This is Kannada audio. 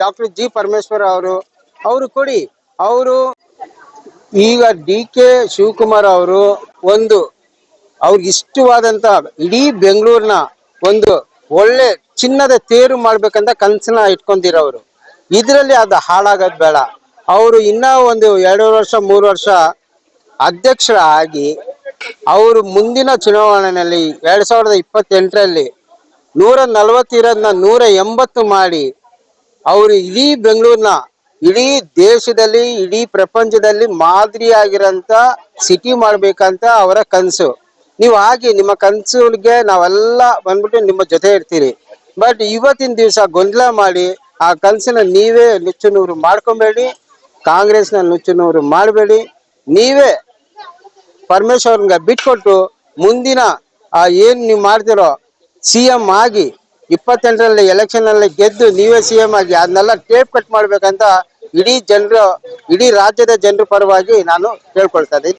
ಡಾಕ್ಟರ್ ಜಿ ಪರಮೇಶ್ವರ್ ಅವರು ಕೊಡಿ. ಅವರು ಈಗ DK ಶಿವಕುಮಾರ್ ಅವರು ಅವ್ರಿಗೆ ಇಷ್ಟವಾದಂತ ಇಡೀ ಬೆಂಗಳೂರಿನ ಒಂದು ಒಳ್ಳೆ ಚಿನ್ನದ ತೇರು ಮಾಡ್ಬೇಕಂತ ಕನಸನ್ನ ಇಟ್ಕೊಂಡಿರೋರು. ಇದರಲ್ಲಿ ಅದು ಹಾಳಾಗೋದ್ ಬೇಡ. ಅವರು ಇನ್ನ ಒಂದು 2 ವರ್ಷ 3 ವರ್ಷ ಅಧ್ಯಕ್ಷರಾಗಿ ಅವರು ಮುಂದಿನ ಚುನಾವಣೆಯಲ್ಲಿ 2028ರಲ್ಲಿ 140 ಇರೋದನ್ನ 180 ಮಾಡಿ ಅವರು ಇಡೀ ಬೆಂಗಳೂರಿನ, ಇಡೀ ದೇಶದಲ್ಲಿ, ಇಡೀ ಪ್ರಪಂಚದಲ್ಲಿ ಮಾದರಿಯಾಗಿರೋಂಥ ಸಿಟಿ ಮಾಡ್ಬೇಕಂತ ಅವರ ಕನಸು. ನೀವು ನಿಮ್ಮ ಕನಸುಗಳಿಗೆ ನಾವೆಲ್ಲ ಬಂದ್ಬಿಟ್ಟು ನಿಮ್ಮ ಜೊತೆ ಇರ್ತೀರಿ. ಬಟ್ ಇವತ್ತಿನ ದಿವಸ ಗೊಂದಲ ಮಾಡಿ ಆ ಕನಸನ್ನ ನೀವೇ ನುಚ್ಚು ಮಾಡ್ಕೊಬೇಡಿ, ಕಾಂಗ್ರೆಸ್ನ ನುಚ್ಚು ಮಾಡಬೇಡಿ. ನೀವೇ ಪರಮೇಶ್ವರ್ಗೆ ಬಿಟ್ಕೊಟ್ಟು ಮುಂದಿನ ಏನ್ ನೀವು ಮಾಡ್ತಿರೋ CM ಆಗಿ 28ರಲ್ಲಿ ಎಲೆಕ್ಷನ್ ಅಲ್ಲಿ ಗೆದ್ದು ನೀವೇ CM ಆಗಿ ಅದನ್ನೆಲ್ಲ ಟೇಪ್ ಕಟ್ ಮಾಡ್ಬೇಕಂತ ಇಡೀ ರಾಜ್ಯದ ಜನರ ಪರವಾಗಿ ನಾನು ಕೇಳ್ಕೊಳ್ತಾ ಇದ್ದೀನಿ.